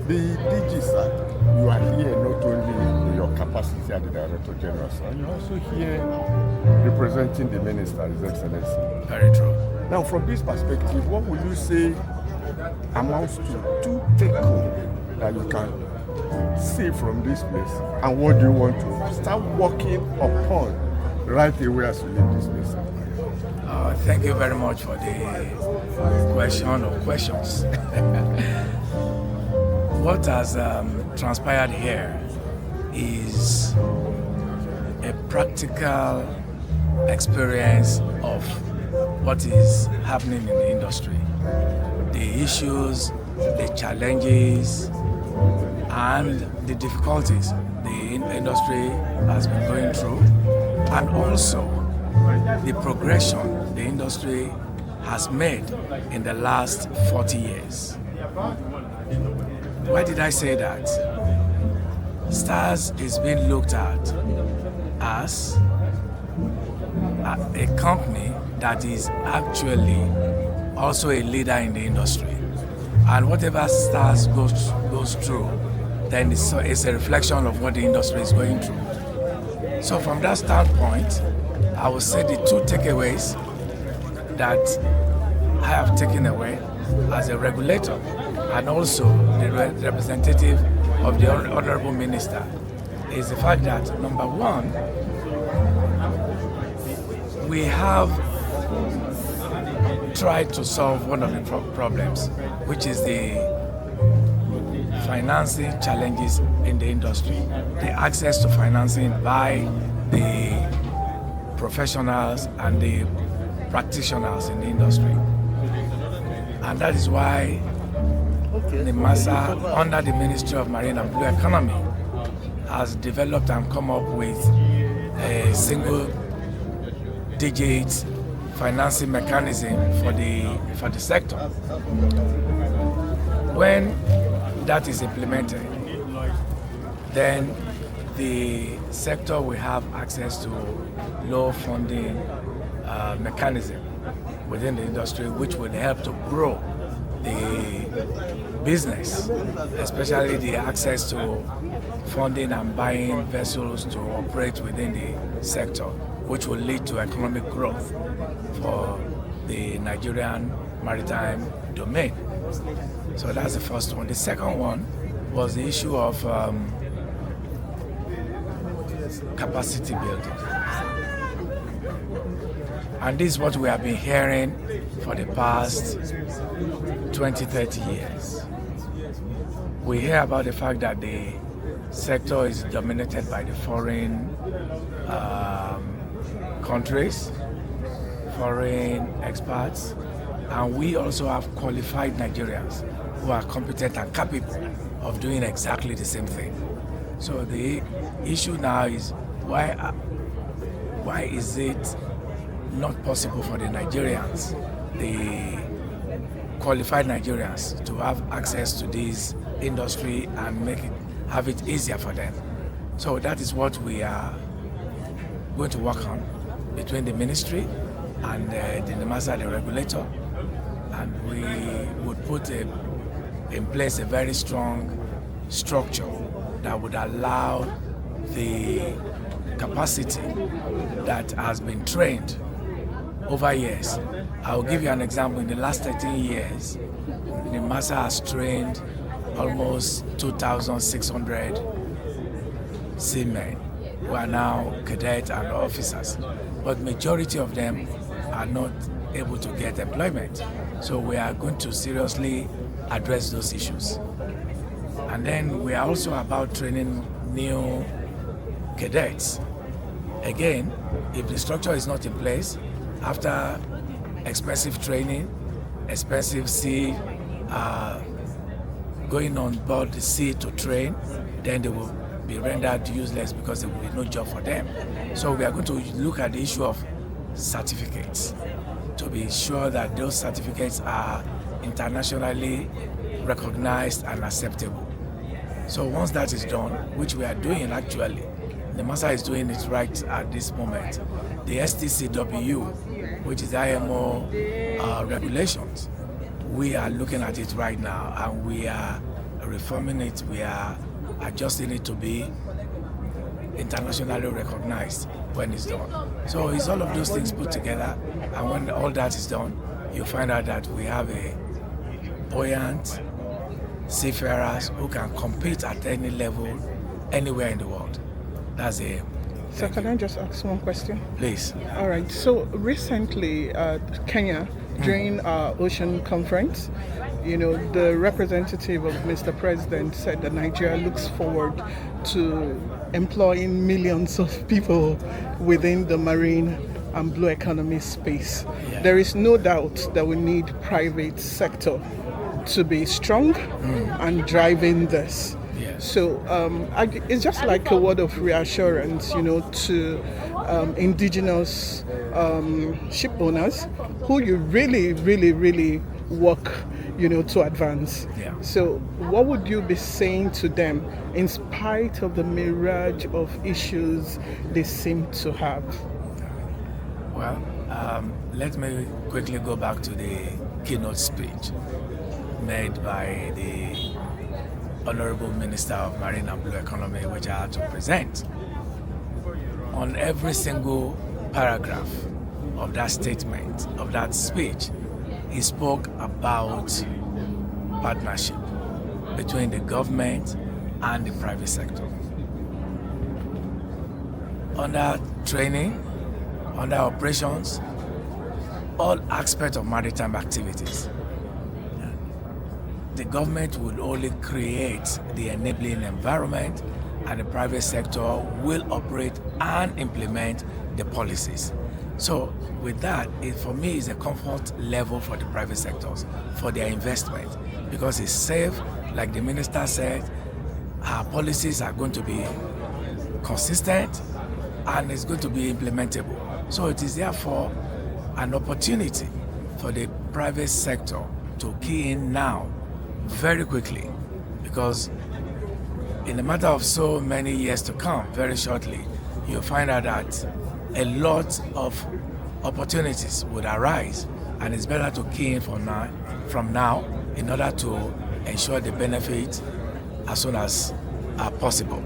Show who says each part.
Speaker 1: The DG, sir, you are here not only in your capacity as the Director General, sir, you're also here representing the Minister, His Excellency.
Speaker 2: Very true.
Speaker 1: Now, from this perspective, what would you say amounts to two take-home that you can see from this place, and what do you want to start working upon right away as you leave this place?
Speaker 2: Thank you very much for the question or questions. What has transpired here is a practical experience of what is happening in the industry, the issues, the challenges, and the difficulties the industry has been going through, and also the progression the industry has made in the last 40 years. Why did I say that? Stars is being looked at as a company that is actually also a leader in the industry. And whatever Stars goes through, then it's a reflection of what the industry is going through. So from that standpoint, I would say the two takeaways that I have taken away as a regulator and also the representative of the Honorable Minister is the fact that, number one, we have tried to solve one of the problems, which is the financing challenges in the industry, the access to financing by the professionals and the practitioners in the industry. And that is why NIMASA, under the Ministry of Marine and Blue Economy, has developed and come up with a single-digit financing mechanism for the sector. When that is implemented, then the sector will have access to low funding mechanism within the industry, which will help to grow the business, especially the access to funding and buying vessels to operate within the sector, which will lead to economic growth for the Nigerian maritime domain. So that's the first one. The second one was the issue of capacity building. And this is what we have been hearing for the past 20, 30 years. We hear about the fact that the sector is dominated by the foreign countries, foreign experts, and we also have qualified Nigerians who are competent and capable of doing exactly the same thing. So the issue now is why is it not possible for the Nigerians, the qualified Nigerians, to have access to this industry and have it easier for them? So that is what we are going to work on between the ministry and the NIMASA, the regulator, and we would put in place a very strong structure that would allow the capacity that has been trained over years. I will give you an example. In the last 13 years, NIMASA has trained almost 2,600 seamen who are now cadets and officers, but majority of them are not able to get employment. So we are going to seriously address those issues. And then we are also about training new cadets. Again, if the structure is not in place, after expensive training, expensive sea, going on board the sea to train, then they will be rendered useless because there will be no job for them. So we are going to look at the issue of certificates to be sure that those certificates are internationally recognized and acceptable. So once that is done, which we are doing actually, NIMASA is doing it right at this moment. The STCW, which is IMO regulations, we are looking at it right now, and we are reforming it, we are adjusting it to be internationally recognized when it's done. So it's all of those things put together, and when all that is done, you find out that we have a buoyant seafarers who can compete at any level, anywhere in the world. That's it.
Speaker 3: So can I just ask one question?
Speaker 2: Please.
Speaker 3: All right. So recently, Kenya, during our ocean conference, the representative of Mr. President said that Nigeria looks forward to employing millions of people within the marine and blue economy space.
Speaker 2: Yeah.
Speaker 3: There is no doubt that we need private sector to be strong and driving this.
Speaker 2: Yes.
Speaker 3: So it's just like a word of reassurance, to indigenous ship owners who you really, really, really work, to advance.
Speaker 2: Yeah.
Speaker 3: So what would you be saying to them in spite of the mirage of issues they seem to have?
Speaker 2: Well, let me quickly go back to the keynote speech made by the Honorable Minister of Marine and Blue Economy, which I had to present. On every single paragraph of that statement, of that speech, he spoke about partnership between the government and the private sector. Under training, under operations, all aspects of maritime activities, the government will only create the enabling environment, and the private sector will operate and implement the policies. So with that, it for me is a comfort level for the private sectors, for their investment, because it's safe. Like the minister said, our policies are going to be consistent and it's going to be implementable. So it is therefore an opportunity for the private sector to key in now very quickly, because in a matter of so many years to come, very shortly, you'll find out that a lot of opportunities would arise, and it's better to key in from now in order to ensure the benefit as soon as possible.